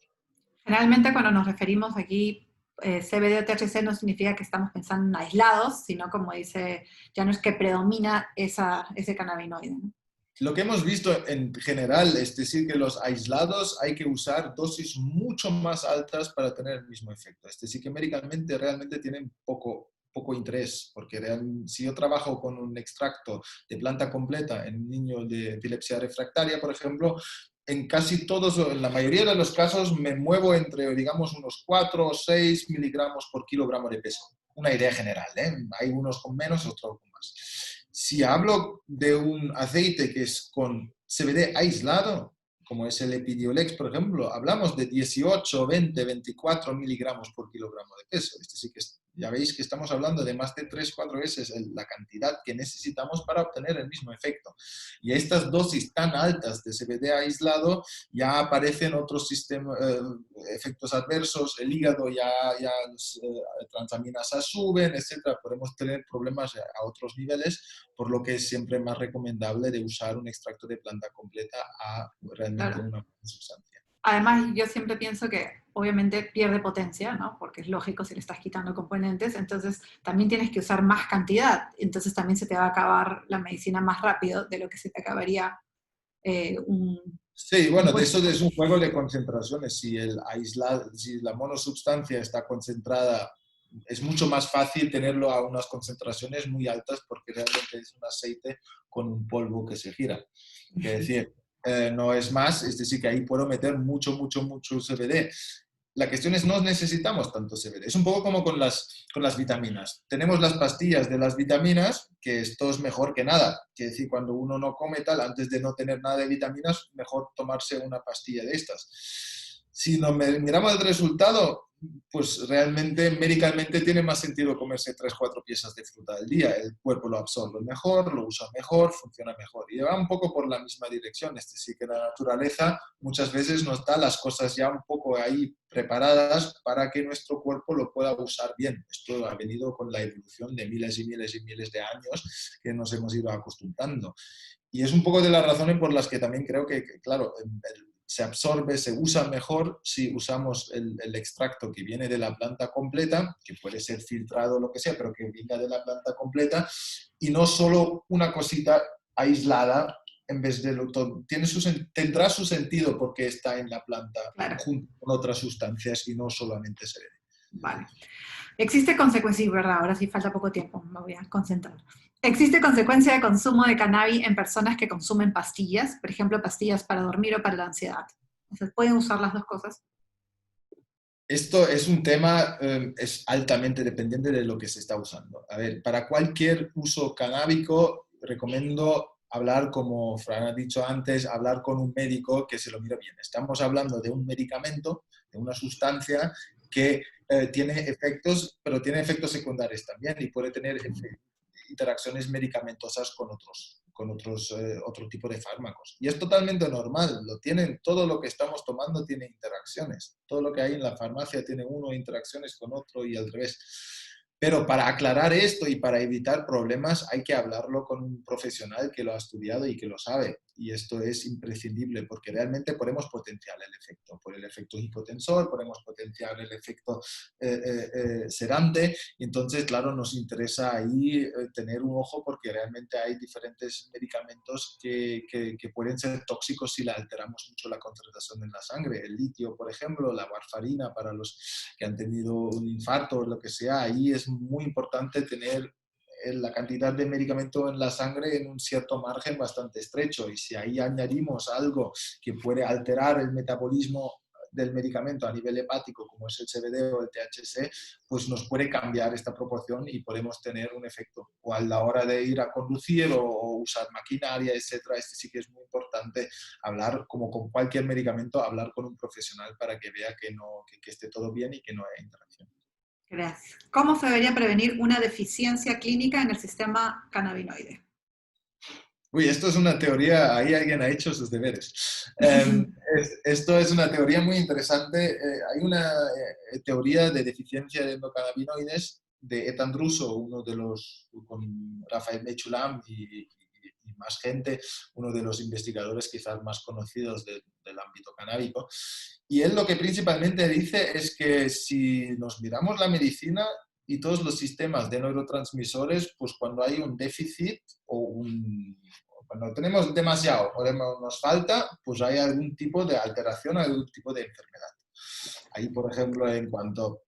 Generalmente cuando nos referimos aquí CBD o THC no significa que estamos pensando en aislados, sino como dice, ya no es que predomina ese cannabinoide, ¿no? Lo que hemos visto en general es decir que los aislados hay que usar dosis mucho más altas para tener el mismo efecto. Es decir que médicamente realmente tienen poco interés, porque si yo trabajo con un extracto de planta completa en un niño de epilepsia refractaria, por ejemplo, en casi todos, en la mayoría de los casos me muevo entre, digamos, unos 4 o 6 miligramos por kilogramo de peso. Una idea general, ¿eh? Hay unos con menos, otros con más. Si hablo de un aceite que es con CBD aislado, como es el Epidiolex, por ejemplo, hablamos de 18, 20, 24 miligramos por kilogramo de peso. Es decir, que ya veis que estamos hablando de más de 3-4 veces la cantidad que necesitamos para obtener el mismo efecto. Y estas dosis tan altas de CBD aislado ya aparecen otros efectos adversos, el hígado ya las transaminasas suben, etc. Podemos tener problemas a otros niveles, por lo que es siempre más recomendable de usar un extracto de planta completa a realmente Claro. una sustancia. Además, yo siempre pienso que obviamente pierde potencia, ¿no? Porque es lógico si le estás quitando componentes, entonces también tienes que usar más cantidad, entonces también se te va a acabar la medicina más rápido de lo que se te acabaría un... Sí, bueno, de eso es un juego de concentraciones. Si la monosubstancia está concentrada, es mucho más fácil tenerlo a unas concentraciones muy altas porque realmente es un aceite con un polvo que se gira. Es decir, no es más, es decir, que ahí puedo meter mucho CBD. La cuestión es no necesitamos tanto CBD. Es un poco como con las vitaminas. Tenemos las pastillas de las vitaminas, que esto es mejor que nada. Quiere decir, cuando uno no come tal, antes de no tener nada de vitaminas, mejor tomarse una pastilla de estas. Si nos miramos el resultado, pues realmente médicamente tiene más sentido comerse 3-4 piezas de fruta al día. El cuerpo lo absorbe mejor, lo usa mejor, funciona mejor. Y va un poco por la misma dirección. Es decir, que la naturaleza muchas veces nos da las cosas ya un poco ahí preparadas para que nuestro cuerpo lo pueda usar bien. Esto ha venido con la evolución de miles y miles y miles de años que nos hemos ido acostumbrando. Y es un poco de las razones por las que también creo que claro, se absorbe, se usa mejor si usamos el extracto que viene de la planta completa, que puede ser filtrado o lo que sea, pero que venga de la planta completa, y no solo una cosita aislada en vez de lo todo. Tendrá su sentido porque está en la planta, claro, junto con otras sustancias y no solamente CBD. vale. Existe consecuencia, sí, verdad, ahora sí falta poco tiempo, me voy a concentrar. ¿Existe consecuencia de consumo de cannabis en personas que consumen pastillas, por ejemplo, pastillas para dormir o para la ansiedad? O sea, ¿pueden usar las dos cosas? Esto es un tema, es altamente dependiente de lo que se está usando. A ver, para cualquier uso canábico, recomiendo hablar, como Fran ha dicho antes, hablar con un médico que se lo mire bien. Estamos hablando de un medicamento, de una sustancia que tiene efectos, pero tiene efectos secundarios también y puede tener interacciones medicamentosas con otro tipo de fármacos. Y es totalmente normal, todo lo que estamos tomando tiene interacciones. Todo lo que hay en la farmacia tiene interacciones con otro y al revés. Pero para aclarar esto y para evitar problemas hay que hablarlo con un profesional que lo ha estudiado y que lo sabe. Y esto es imprescindible porque realmente podemos potenciar el efecto. Por el efecto hipotensor, podemos potenciar el efecto sedante. Y entonces, claro, nos interesa ahí tener un ojo porque realmente hay diferentes medicamentos que pueden ser tóxicos si le alteramos mucho la concentración en la sangre. El litio, por ejemplo, la warfarina para los que han tenido un infarto o lo que sea, ahí es muy importante tener la cantidad de medicamento en la sangre en un cierto margen bastante estrecho y si ahí añadimos algo que puede alterar el metabolismo del medicamento a nivel hepático, como es el CBD o el THC, pues nos puede cambiar esta proporción y podemos tener un efecto. O a la hora de ir a conducir o usar maquinaria, etcétera, este sí que es muy importante hablar, como con cualquier medicamento, hablar con un profesional para que vea que esté todo bien y que no haya interacción. Gracias. ¿Cómo se debería prevenir una deficiencia clínica en el sistema cannabinoide? Uy, esto es una teoría, ahí alguien ha hecho sus deberes. Esto es una teoría muy interesante. Hay una teoría de deficiencia de endocannabinoides de Ethan Russo, uno de los, con Rafael Mechulam y más gente, uno de los investigadores quizás más conocidos del ámbito canábico. Y él lo que principalmente dice es que si nos miramos la medicina y todos los sistemas de neurotransmisores, pues cuando hay un déficit cuando tenemos demasiado o nos falta, pues hay algún tipo de alteración, algún tipo de enfermedad. Ahí, por ejemplo, en cuanto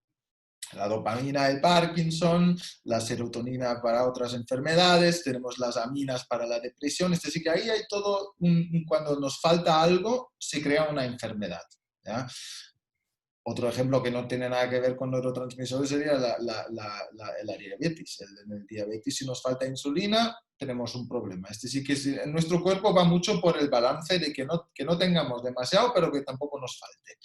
a la dopamina de Parkinson, la serotonina para otras enfermedades, tenemos las aminas para la depresión, es decir, que ahí hay todo, cuando nos falta algo, se crea una enfermedad, ¿ya? Otro ejemplo que no tiene nada que ver con neurotransmisores sería la diabetes. En el diabetes, si nos falta insulina, tenemos un problema. Este sí que en nuestro cuerpo va mucho por el balance de que no tengamos demasiado, pero que tampoco nos falte.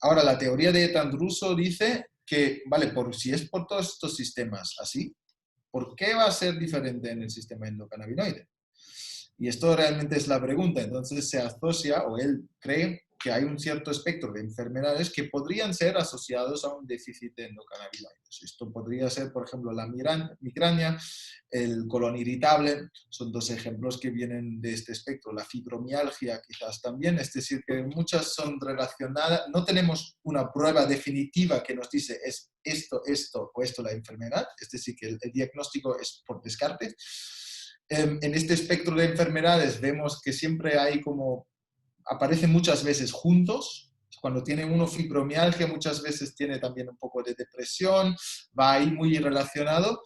Ahora, la teoría de Ethan Russo dice que, vale, si es por todos estos sistemas así, ¿por qué va a ser diferente en el sistema endocannabinoide? Y esto realmente es la pregunta. Entonces se asocia, o él cree, que hay un cierto espectro de enfermedades que podrían ser asociados a un déficit de endocannabinoides. Esto podría ser, por ejemplo, la migraña, el colon irritable, son dos ejemplos que vienen de este espectro. La fibromialgia quizás también, es decir, que muchas son relacionadas, no tenemos una prueba definitiva que nos dice es esto o esto la enfermedad, es decir, que el diagnóstico es por descarte. En este espectro de enfermedades vemos que siempre hay aparecen muchas veces juntos. Cuando tiene uno fibromialgia, muchas veces tiene también un poco de depresión, va ahí muy relacionado.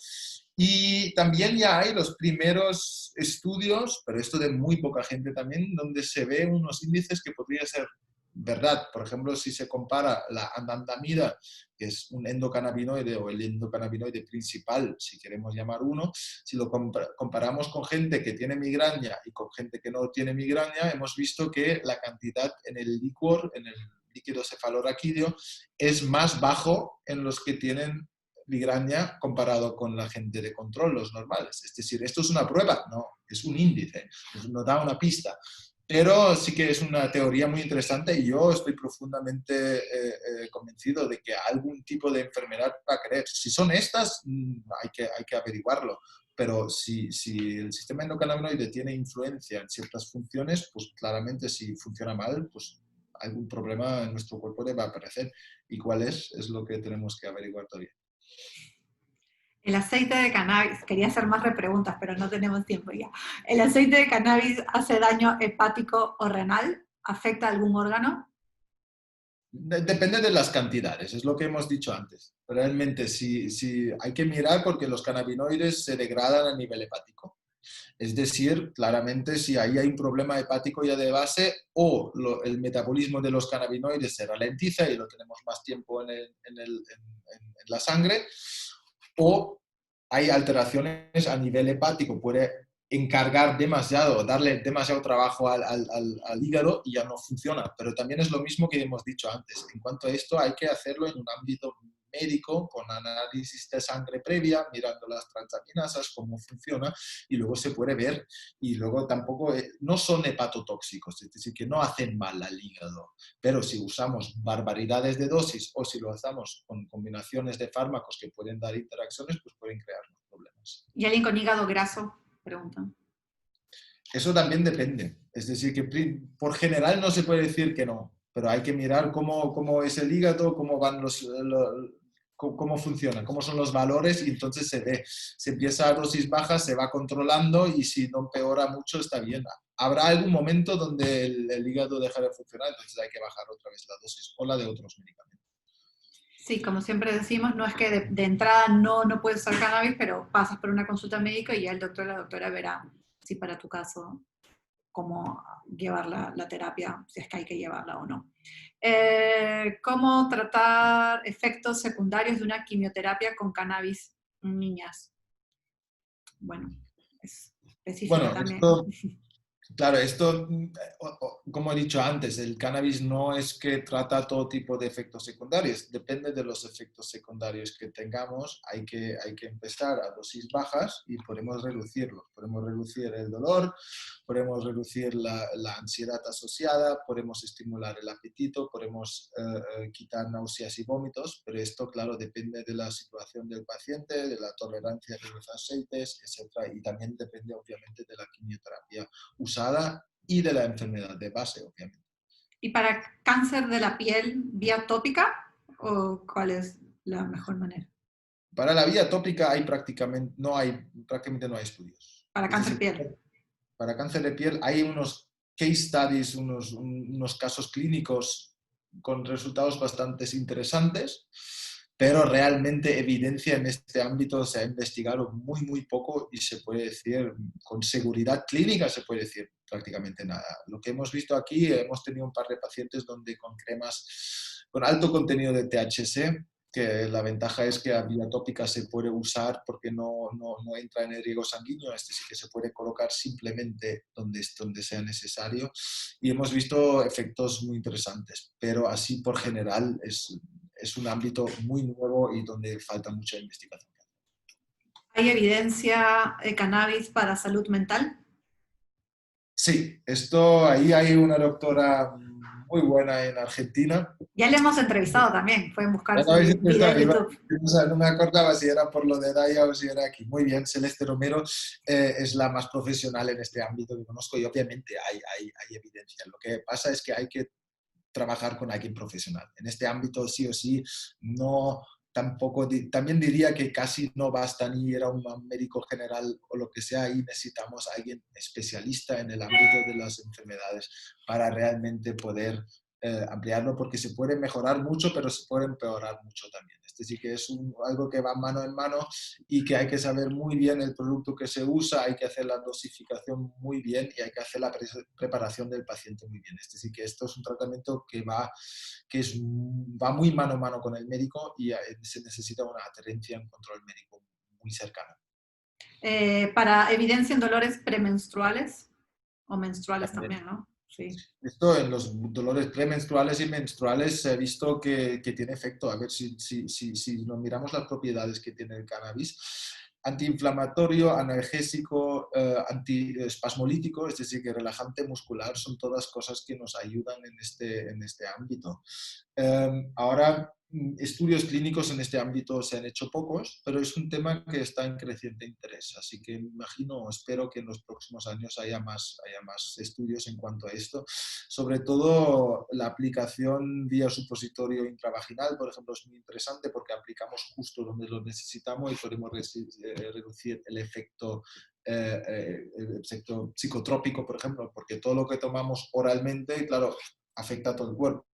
Y también ya hay los primeros estudios, pero esto de muy poca gente también, donde se ve unos índices que podría ser verdad. Por ejemplo, si se compara la anandamida, que es un endocannabinoide o el endocannabinoide principal, si queremos llamar uno, si lo comparamos con gente que tiene migraña y con gente que no tiene migraña, hemos visto que la cantidad en el licor, en el líquido cefalorraquídeo, es más bajo en los que tienen migraña comparado con la gente de control, los normales. Es decir, esto es una prueba, no, es un índice, nos da una pista. Pero sí que es una teoría muy interesante y yo estoy profundamente convencido de que algún tipo de enfermedad va a creer. Si son estas, hay que averiguarlo. Pero si el sistema endocannabinoide tiene influencia en ciertas funciones, pues claramente si funciona mal, pues algún problema en nuestro cuerpo le va a aparecer. ¿Y cuál es? Es lo que tenemos que averiguar todavía. El aceite de cannabis, quería hacer más repreguntas, pero no tenemos tiempo ya. ¿El aceite de cannabis hace daño hepático o renal? ¿Afecta a algún órgano? Depende de las cantidades, es lo que hemos dicho antes. Realmente si hay que mirar porque los cannabinoides se degradan a nivel hepático. Es decir, claramente si ahí hay un problema hepático ya de base o el metabolismo de los cannabinoides se ralentiza y lo tenemos más tiempo en la sangre, o hay alteraciones a nivel hepático, puede encargar demasiado, darle demasiado trabajo al hígado y ya no funciona. Pero también es lo mismo que hemos dicho antes. En cuanto a esto, hay que hacerlo en un ámbito médico, con análisis de sangre previa, mirando las transaminasas, cómo funciona, y luego se puede ver. Y luego tampoco, no son hepatotóxicos, es decir, que no hacen mal al hígado. Pero si usamos barbaridades de dosis o si lo hacemos con combinaciones de fármacos que pueden dar interacciones, pues pueden crearnos problemas. ¿Y alguien con hígado graso? Preguntan. Eso también depende. Es decir, que por general no se puede decir que no, pero hay que mirar cómo es el hígado, cómo van cómo funciona, cómo son los valores y entonces se ve. Se empieza a dosis bajas, se va controlando y si no empeora mucho está bien. Habrá algún momento donde el hígado deja de funcionar, entonces hay que bajar otra vez la dosis o la de otros medicamentos. Sí, como siempre decimos, no es que de entrada no puedes usar cannabis, pero pasas por una consulta médica y ya el doctor o la doctora verá si para tu caso cómo llevar la terapia, si es que hay que llevarla o no. ¿Cómo tratar efectos secundarios de una quimioterapia con cannabis en niñas? Bueno, es específica Bueno, también. esto, claro, esto, como he dicho antes, el cannabis no es que trata todo tipo de efectos secundarios, depende de los efectos secundarios que tengamos, hay que empezar a dosis bajas y podemos reducirlos, podemos reducir el dolor, podemos reducir la ansiedad asociada, podemos estimular el apetito, podemos quitar náuseas y vómitos, pero esto, claro, depende de la situación del paciente, de la tolerancia de los aceites, etc. Y también depende, obviamente, de la quimioterapia usada y de la enfermedad de base, obviamente. ¿Y para cáncer de la piel, vía tópica? ¿O cuál es la mejor manera? Para la vía tópica prácticamente no hay estudios. Para Es cáncer decir, piel. para cáncer de piel hay unos case studies, unos casos clínicos con resultados bastante interesantes, pero realmente evidencia en este ámbito se ha investigado muy, muy poco y se puede decir, con seguridad clínica se puede decir prácticamente nada. Lo que hemos visto aquí, hemos tenido un par de pacientes donde con cremas con alto contenido de THC, que la ventaja es que a vía tópica se puede usar porque no entra en el riego sanguíneo, este sí que se puede colocar simplemente donde sea necesario y hemos visto efectos muy interesantes, pero así por general es un ámbito muy nuevo y donde falta mucha investigación. ¿Hay evidencia de cannabis para salud mental? Sí, esto ahí hay una doctora muy buena en Argentina. Ya le hemos entrevistado también, pueden buscar Bueno, su video en YouTube. no me acordaba si era por lo de Daya o si era aquí. Muy bien, Celeste Romero es la más profesional en este ámbito que conozco y obviamente hay evidencia. Lo que pasa es que hay que trabajar con alguien profesional. En este ámbito sí o sí, no tampoco, también diría que casi no basta ni ir a un médico general o lo que sea, ahí necesitamos a alguien especialista en el ámbito de las enfermedades para realmente poder ampliarlo, porque se puede mejorar mucho, pero se puede empeorar mucho también. Este sí que es algo que va mano en mano y que hay que saber muy bien el producto que se usa, hay que hacer la dosificación muy bien y hay que hacer la preparación del paciente muy bien. Este sí que esto es un tratamiento que va muy mano a mano con el médico y se necesita una adherencia en control médico muy cercana. Para evidencia en dolores premenstruales o menstruales También. también, ¿no? Sí. Esto en los dolores premenstruales y menstruales se ha visto que tiene efecto. A ver si nos miramos las propiedades que tiene el cannabis. Antiinflamatorio, analgésico, antiespasmolítico, es decir, que relajante muscular, son todas cosas que nos ayudan en este ámbito. Ahora, estudios clínicos en este ámbito se han hecho pocos, pero es un tema que está en creciente interés. Así que imagino, espero que en los próximos años haya más estudios en cuanto a esto. Sobre todo la aplicación vía supositorio intravaginal, por ejemplo, es muy interesante porque aplicamos justo donde lo necesitamos y podemos reducir el efecto psicotrópico, por ejemplo, porque todo lo que tomamos oralmente, claro, afecta a todo el cuerpo.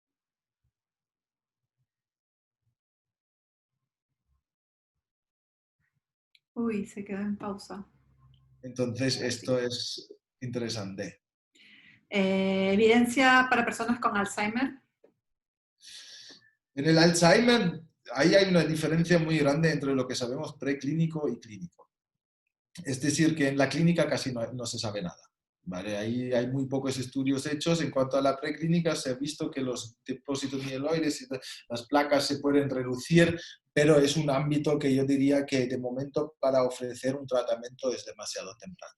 Uy, se quedó en pausa. Entonces, esto es interesante. Evidencia para personas con Alzheimer. En el Alzheimer, ahí hay una diferencia muy grande entre lo que sabemos preclínico y clínico. Es decir, que en la clínica casi no se sabe nada. ¿Vale? Ahí hay muy pocos estudios hechos. En cuanto a la preclínica, se ha visto que los depósitos mieloides y las placas se pueden reducir, pero es un ámbito que yo diría que de momento para ofrecer un tratamiento es demasiado temprano.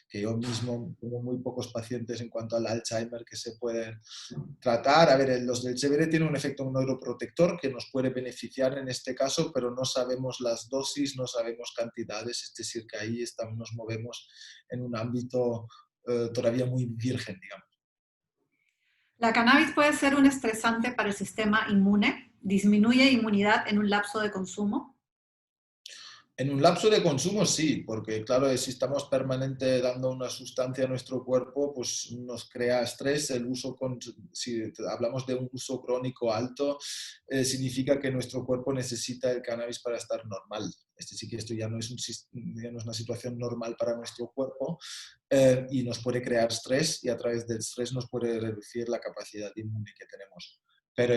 Que yo mismo tengo muy pocos pacientes en cuanto al Alzheimer que se pueden tratar. A ver, los del CBD tienen un efecto neuroprotector que nos puede beneficiar en este caso, pero no sabemos las dosis, no sabemos cantidades, es decir, que ahí nos movemos en un ámbito todavía muy virgen, digamos. La cannabis puede ser un estresante para el sistema inmune. Disminuye inmunidad en un lapso de consumo. En un lapso de consumo sí, porque claro, si estamos permanente dando una sustancia a nuestro cuerpo, pues nos crea estrés. Si hablamos de un uso crónico alto, significa que nuestro cuerpo necesita el cannabis para estar normal. Esto ya no es, ya no es una situación normal para nuestro cuerpo, y nos puede crear estrés y a través del estrés nos puede reducir la capacidad inmune que tenemos. Pero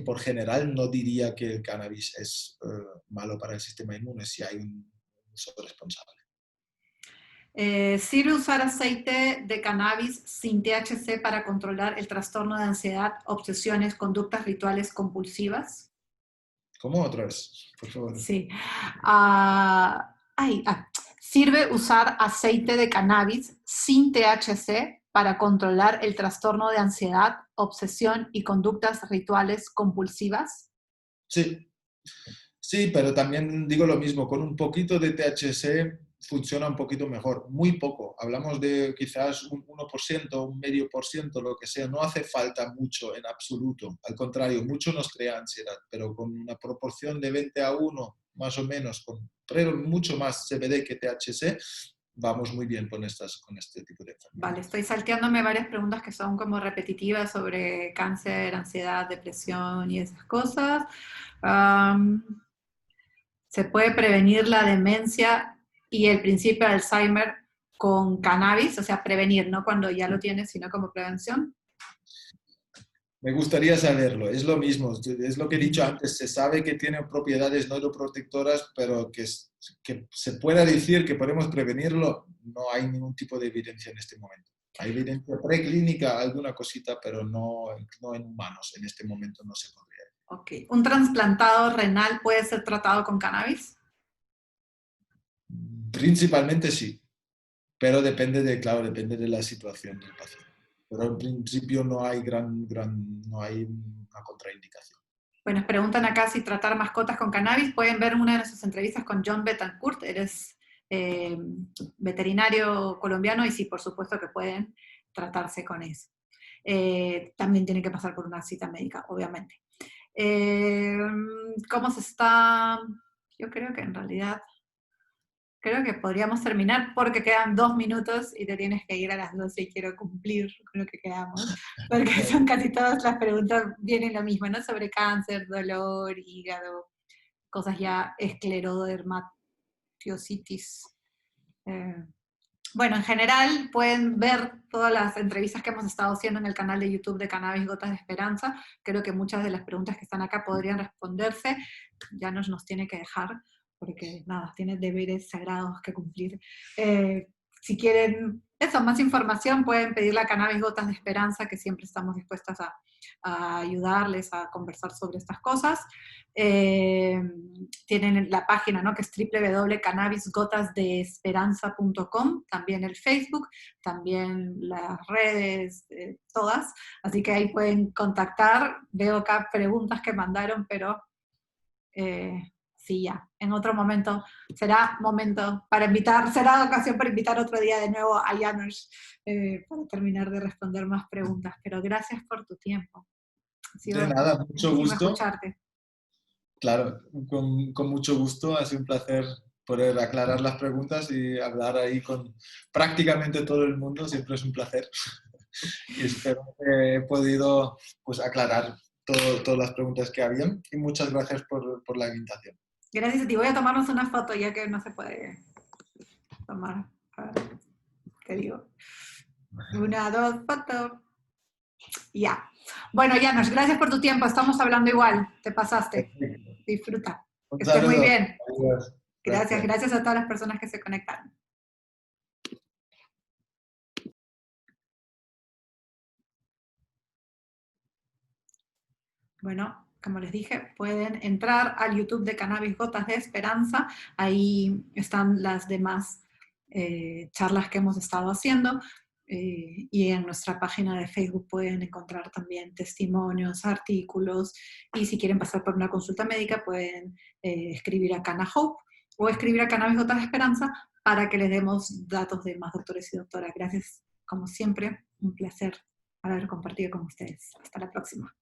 por general, no diría que el cannabis es malo para el sistema inmune si hay un uso responsable. ¿Sirve usar aceite de cannabis sin THC para controlar el trastorno de ansiedad, obsesiones, conductas rituales compulsivas? ¿Cómo otra vez? Por favor. Sí. ¿Sirve usar aceite de cannabis sin THC para controlar el trastorno de ansiedad, obsesión y conductas rituales compulsivas? Sí, sí, pero también digo lo mismo, con un poquito de THC funciona un poquito mejor, muy poco, hablamos de quizás un 1%, un medio por ciento, lo que sea, no hace falta mucho en absoluto, al contrario, mucho nos crea ansiedad, pero con una proporción de 20-1, más o menos, pero mucho más CBD que THC, vamos muy bien con este tipo de enfermedades. Vale, estoy salteándome varias preguntas que son como repetitivas sobre cáncer, ansiedad, depresión y esas cosas. ¿Se puede prevenir la demencia y el principio de Alzheimer con cannabis? O sea, prevenir, no cuando ya lo tienes, sino como prevención. Me gustaría saberlo, es lo mismo, es lo que he dicho antes, se sabe que tiene propiedades neuroprotectoras, pero que se pueda decir que podemos prevenirlo, no hay ningún tipo de evidencia en este momento. Hay evidencia preclínica, alguna cosita, pero no en humanos, en este momento no se podría. Ok. ¿Un trasplantado renal puede ser tratado con cannabis? Principalmente sí, pero depende de la situación del paciente. Pero en principio no hay no hay una contraindicación. Bueno, preguntan acá si tratar mascotas con cannabis. Pueden ver una de nuestras entrevistas con John Betancourt. Eres veterinario colombiano y sí, por supuesto que pueden tratarse con eso. También tienen que pasar por una cita médica, obviamente. ¿Cómo se está? Yo creo que en realidad, creo que podríamos terminar porque quedan 2 minutos y te tienes que ir a las 12 y quiero cumplir con lo que quedamos, porque son casi todas las preguntas, vienen lo mismo, ¿no? Sobre cáncer, dolor, hígado, cosas ya, esclerodermatiositis. Bueno, en general pueden ver todas las entrevistas que hemos estado haciendo en el canal de YouTube de Cannabis Gotas de Esperanza. Creo que muchas de las preguntas que están acá podrían responderse. Ya nos tiene que dejar, porque nada, tiene deberes sagrados que cumplir. Si quieren más información, pueden pedirle a Cannabis Gotas de Esperanza, que siempre estamos dispuestas a ayudarles a conversar sobre estas cosas. Tienen la página, ¿no? Que es www.cannabisgotasdeesperanza.com, también el Facebook, también las redes, todas, así que ahí pueden contactar. Veo acá preguntas que mandaron, pero sí, ya, en otro momento será ocasión para invitar otro día de nuevo a Janusz para terminar de responder más preguntas, pero gracias por tu tiempo. Ha sido De nada, mucho gusto. escucharte. Claro, con mucho gusto. Ha sido un placer poder aclarar las preguntas y hablar ahí con prácticamente todo el mundo. Siempre es un placer. Y espero que he podido pues, aclarar todas las preguntas que habían. Y muchas gracias por la invitación. Gracias a ti. Voy a tomarnos una foto ya que no se puede tomar. A ver, ¿qué digo? 1, 2, foto. Ya. Bueno, Janusz, gracias por tu tiempo. Estamos hablando igual. Te pasaste. Disfruta. Que estés muy bien. Adiós. Gracias a todas las personas que se conectaron. Bueno, como les dije, pueden entrar al YouTube de Cannabis Gotas de Esperanza. Ahí están las demás charlas que hemos estado haciendo. Y en nuestra página de Facebook pueden encontrar también testimonios, artículos, y si quieren pasar por una consulta médica pueden escribir a Cana Hope o escribir a Cannabis Gotas de Esperanza para que les demos datos de más doctores y doctoras. Gracias, como siempre, un placer haber compartido con ustedes. Hasta la próxima.